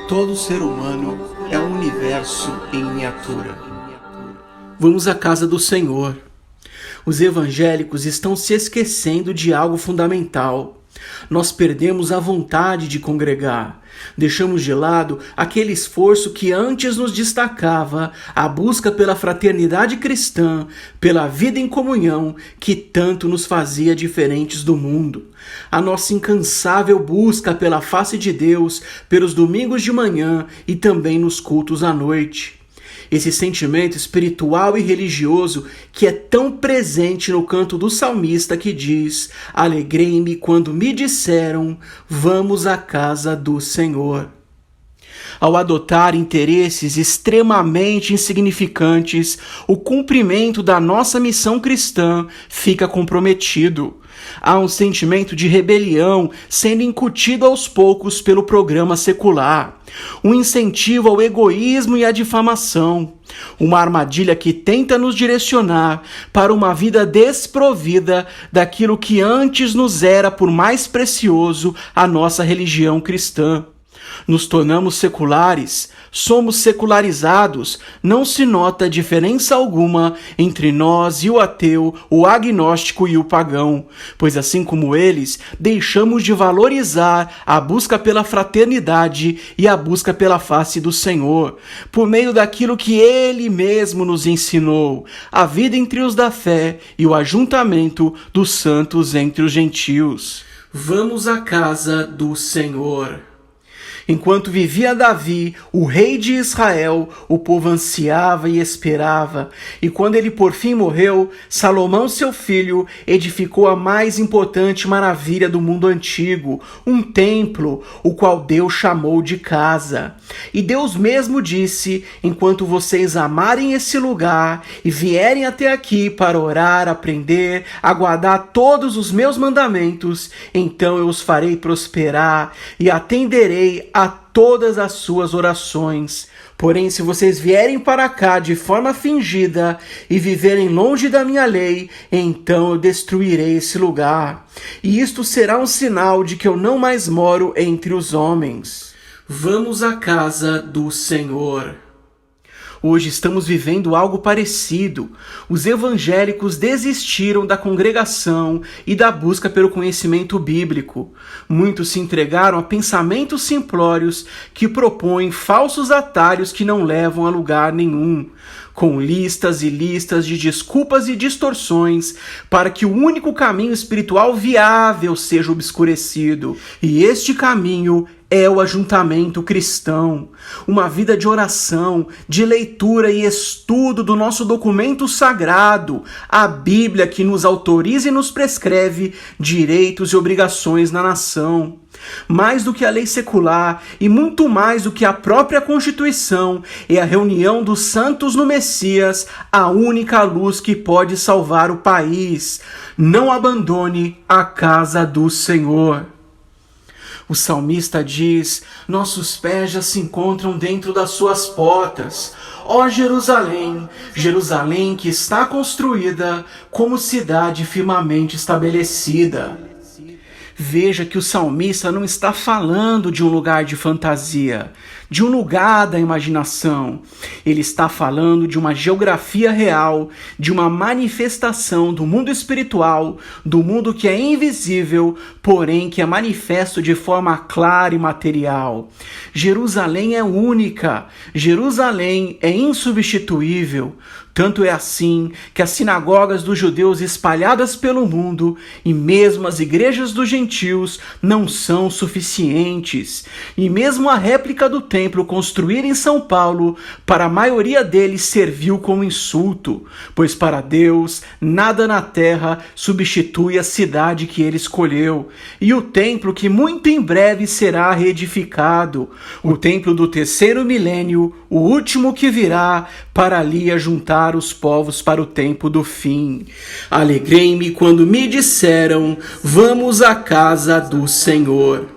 Todo ser humano é um universo em miniatura. Vamos à casa do Senhor. Os evangélicos estão se esquecendo de algo fundamental. Nós perdemos a vontade de congregar. Deixamos de lado aquele esforço que antes nos destacava, a busca pela fraternidade cristã, pela vida em comunhão que tanto nos fazia diferentes do mundo. A nossa incansável busca pela face de Deus, pelos domingos de manhã e também nos cultos à noite. Esse sentimento espiritual e religioso que é tão presente no canto do salmista que diz: alegrei-me quando me disseram, vamos à casa do Senhor. Ao adotar interesses extremamente insignificantes, o cumprimento da nossa missão cristã fica comprometido. Há um sentimento de rebelião sendo incutido aos poucos pelo programa secular, um incentivo ao egoísmo e à difamação, uma armadilha que tenta nos direcionar para uma vida desprovida daquilo que antes nos era por mais precioso, a nossa religião cristã. Nos tornamos seculares, somos secularizados, não se nota diferença alguma entre nós e o ateu, o agnóstico e o pagão, pois assim como eles, deixamos de valorizar a busca pela fraternidade e a busca pela face do Senhor, por meio daquilo que Ele mesmo nos ensinou, a vida entre os da fé e o ajuntamento dos santos entre os gentios. Vamos à casa do Senhor. Enquanto vivia Davi, o rei de Israel, o povo ansiava e esperava, e quando ele por fim morreu, Salomão, seu filho, edificou a mais importante maravilha do mundo antigo, um templo, o qual Deus chamou de casa. E Deus mesmo disse: enquanto vocês amarem esse lugar e vierem até aqui para orar, aprender, aguardar todos os meus mandamentos, então eu os farei prosperar e atenderei a todas as suas orações. Porém, se vocês vierem para cá de forma fingida e viverem longe da minha lei, então eu destruirei esse lugar. E isto será um sinal de que eu não mais moro entre os homens. Vamos à casa do Senhor. Hoje estamos vivendo algo parecido. Os evangélicos desistiram da congregação e da busca pelo conhecimento bíblico. Muitos se entregaram a pensamentos simplórios que propõem falsos atalhos que não levam a lugar nenhum, com listas e listas de desculpas e distorções para que o único caminho espiritual viável seja obscurecido. E este caminho é o ajuntamento cristão, uma vida de oração, de leitura e estudo do nosso documento sagrado, a Bíblia, que nos autoriza e nos prescreve direitos e obrigações na nação. Mais do que a lei secular e muito mais do que a própria Constituição, é a reunião dos santos no Messias, a única luz que pode salvar o país. Não abandone a casa do Senhor. O salmista diz: nossos pés já se encontram dentro das suas portas. Ó Jerusalém, Jerusalém que está construída como cidade firmemente estabelecida. Veja que o salmista não está falando de um lugar de fantasia, de um lugar da imaginação. Ele está falando de uma geografia real, de uma manifestação do mundo espiritual, do mundo que é invisível, porém que é manifesto de forma clara e material. Jerusalém é única, Jerusalém é insubstituível. Tanto é assim que as sinagogas dos judeus espalhadas pelo mundo e mesmo as igrejas dos gentios não são suficientes. E mesmo a réplica do templo construída em São Paulo, para a maioria deles serviu como insulto, pois para Deus nada na terra substitui a cidade que ele escolheu, e o templo que muito em breve será reedificado, o templo do terceiro milênio, o último que virá, para ali ajuntar os povos para o tempo do fim. Alegrei-me quando me disseram, vamos à casa do Senhor.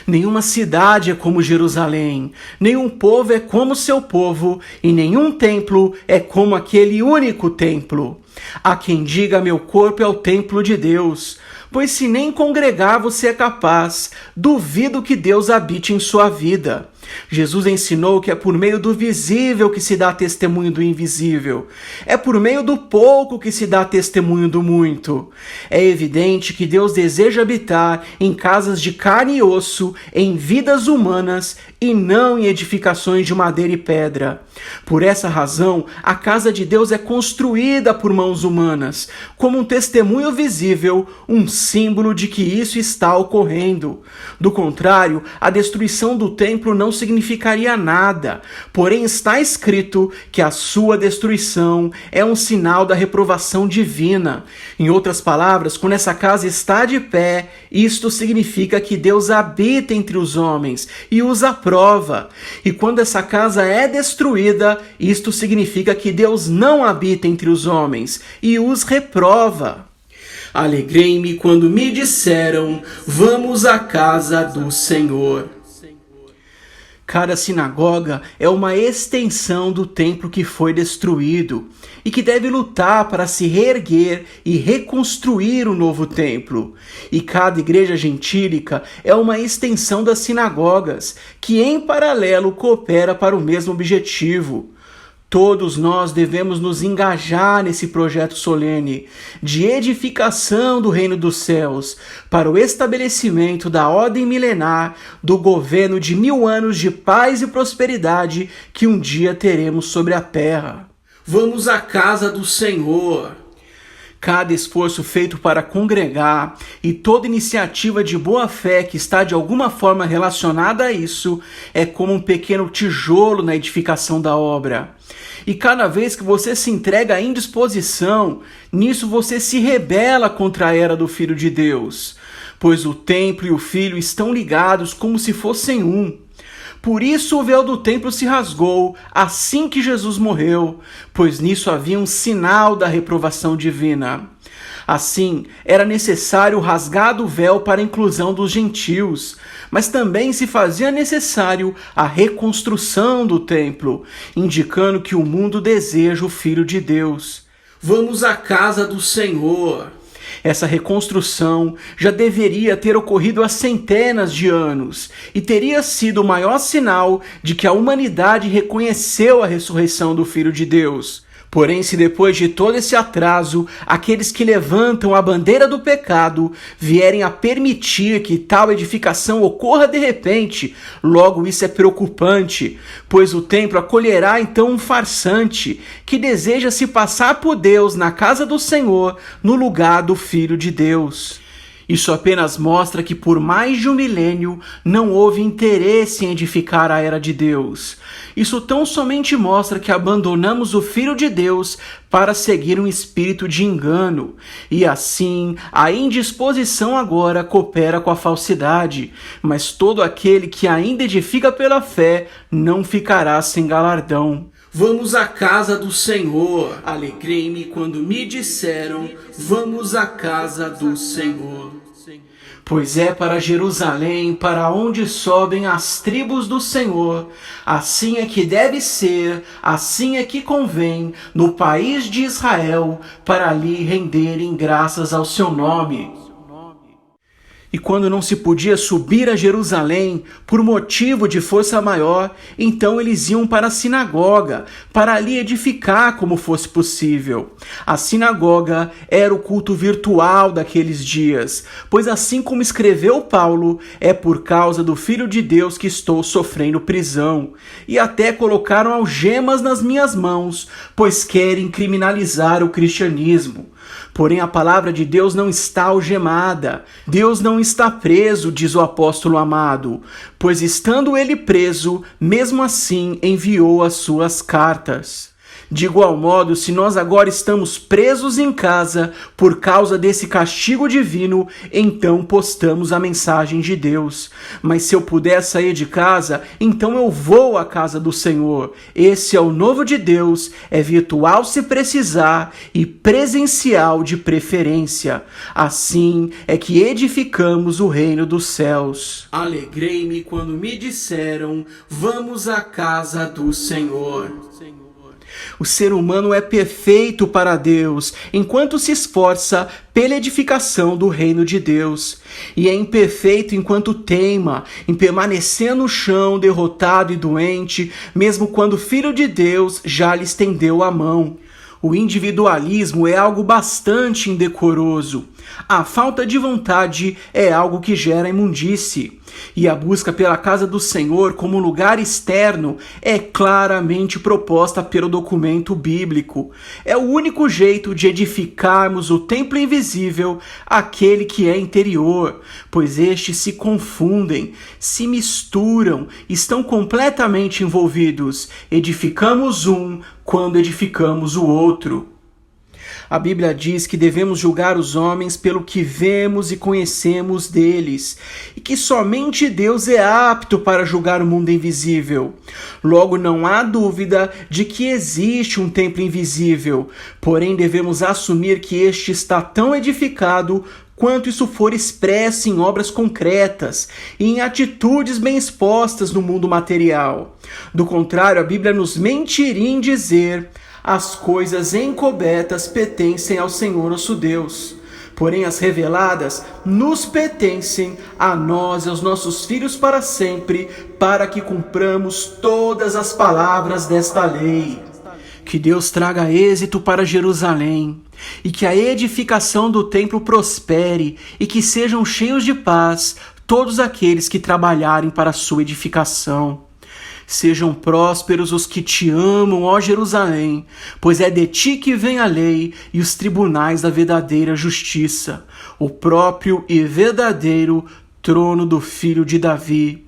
Nenhuma cidade é como Jerusalém, nenhum povo é como seu povo, e nenhum templo é como aquele único templo. Há quem diga: meu corpo é o templo de Deus. Pois se nem congregar você é capaz, duvido que Deus habite em sua vida. Jesus ensinou que é por meio do visível que se dá testemunho do invisível. É por meio do pouco que se dá testemunho do muito. É evidente que Deus deseja habitar em casas de carne e osso, em vidas humanas e não em edificações de madeira e pedra. Por essa razão, a casa de Deus é construída por mãos humanas, como um testemunho visível, um símbolo de que isso está ocorrendo. Do contrário, a destruição do templo não significaria nada, porém está escrito que a sua destruição é um sinal da reprovação divina. Em outras palavras, quando essa casa está de pé, isto significa que Deus habita entre os homens e os aprova. E quando essa casa é destruída, isto significa que Deus não habita entre os homens e os reprova. Alegrei-me quando me disseram: vamos à casa do Senhor. Cada sinagoga é uma extensão do templo que foi destruído e que deve lutar para se reerguer e reconstruir o novo templo. E cada igreja gentílica é uma extensão das sinagogas, que em paralelo coopera para o mesmo objetivo. Todos nós devemos nos engajar nesse projeto solene de edificação do reino dos céus para o estabelecimento da ordem milenar do governo de 1000 anos de paz e prosperidade que um dia teremos sobre a terra. Vamos à casa do Senhor. Cada esforço feito para congregar e toda iniciativa de boa-fé que está de alguma forma relacionada a isso é como um pequeno tijolo na edificação da obra. E cada vez que você se entrega à indisposição, nisso você se rebela contra a era do Filho de Deus, pois o templo e o Filho estão ligados como se fossem um. Por isso o véu do templo se rasgou assim que Jesus morreu, pois nisso havia um sinal da reprovação divina. Assim, era necessário o rasgado véu para a inclusão dos gentios, mas também se fazia necessário a reconstrução do templo, indicando que o mundo deseja o Filho de Deus. Vamos à casa do Senhor. Essa reconstrução já deveria ter ocorrido há centenas de anos e teria sido o maior sinal de que a humanidade reconheceu a ressurreição do Filho de Deus. Porém, se depois de todo esse atraso, aqueles que levantam a bandeira do pecado vierem a permitir que tal edificação ocorra de repente, logo isso é preocupante, pois o templo acolherá então um farsante que deseja se passar por Deus na casa do Senhor, no lugar do Filho de Deus. Isso apenas mostra que por mais de 1 milênio não houve interesse em edificar a era de Deus. Isso tão somente mostra que abandonamos o Filho de Deus para seguir um espírito de engano. E assim, a indisposição agora coopera com a falsidade. Mas todo aquele que ainda edifica pela fé não ficará sem galardão. Vamos à casa do Senhor. Alegrei-me quando me disseram: vamos à casa do Senhor. Pois é para Jerusalém, para onde sobem as tribos do Senhor. Assim é que deve ser, assim é que convém, no país de Israel, para ali renderem graças ao seu nome. E quando não se podia subir a Jerusalém por motivo de força maior, então eles iam para a sinagoga, para ali edificar como fosse possível. A sinagoga era o culto virtual daqueles dias, pois assim como escreveu Paulo, é por causa do Filho de Deus que estou sofrendo prisão. E até colocaram algemas nas minhas mãos, pois querem criminalizar o cristianismo. Porém, a palavra de Deus não está algemada. Deus não está preso, diz o apóstolo amado, pois estando ele preso, mesmo assim enviou as suas cartas. De igual modo, se nós agora estamos presos em casa por causa desse castigo divino, então postamos a mensagem de Deus. Mas se eu puder sair de casa, então eu vou à casa do Senhor. Esse é o novo de Deus, é virtual se precisar e presencial de preferência. Assim é que edificamos o reino dos céus. Alegrei-me quando me disseram: vamos à casa do Senhor. O ser humano é perfeito para Deus, enquanto se esforça pela edificação do reino de Deus. E é imperfeito enquanto teima em permanecer no chão, derrotado e doente, mesmo quando o Filho de Deus já lhe estendeu a mão. O individualismo é algo bastante indecoroso. A falta de vontade é algo que gera imundície. E a busca pela casa do Senhor como lugar externo é claramente proposta pelo documento bíblico. É o único jeito de edificarmos o templo invisível, aquele que é interior, pois estes se confundem, se misturam, estão completamente envolvidos. Edificamos um quando edificamos o outro. A Bíblia diz que devemos julgar os homens pelo que vemos e conhecemos deles, e que somente Deus é apto para julgar o mundo invisível. Logo, não há dúvida de que existe um templo invisível, porém devemos assumir que este está tão edificado quanto isso for expresso em obras concretas e em atitudes bem expostas no mundo material. Do contrário, a Bíblia nos mentiria em dizer: as coisas encobertas pertencem ao Senhor nosso Deus, porém as reveladas nos pertencem a nós e aos nossos filhos para sempre, para que cumpramos todas as palavras desta lei. Que Deus traga êxito para Jerusalém, e que a edificação do templo prospere, e que sejam cheios de paz todos aqueles que trabalharem para a sua edificação. Sejam prósperos os que te amam, ó Jerusalém, pois é de ti que vem a lei e os tribunais da verdadeira justiça, o próprio e verdadeiro trono do filho de Davi.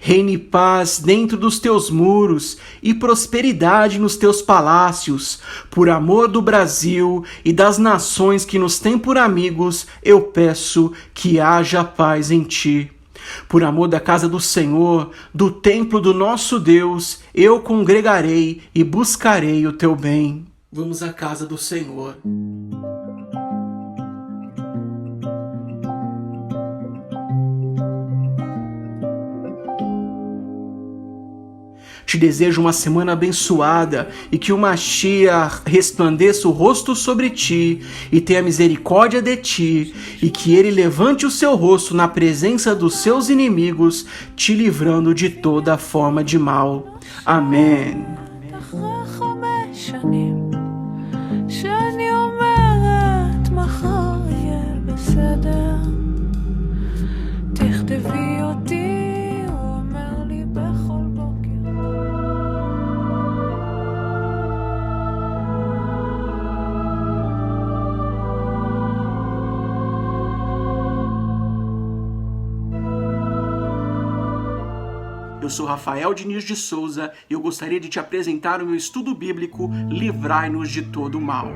Reine paz dentro dos teus muros e prosperidade nos teus palácios. Por amor do Brasil e das nações que nos têm por amigos, eu peço que haja paz em ti. Por amor da casa do Senhor, do templo do nosso Deus, eu congregarei e buscarei o teu bem. Vamos à casa do Senhor. Te desejo uma semana abençoada e que o Mashiach resplandeça o rosto sobre ti e tenha misericórdia de ti e que ele levante o seu rosto na presença dos seus inimigos, te livrando de toda forma de mal. Amém. Eu sou Rafael Diniz de Souza e eu gostaria de te apresentar o meu estudo bíblico Livrai-nos de todo o mal.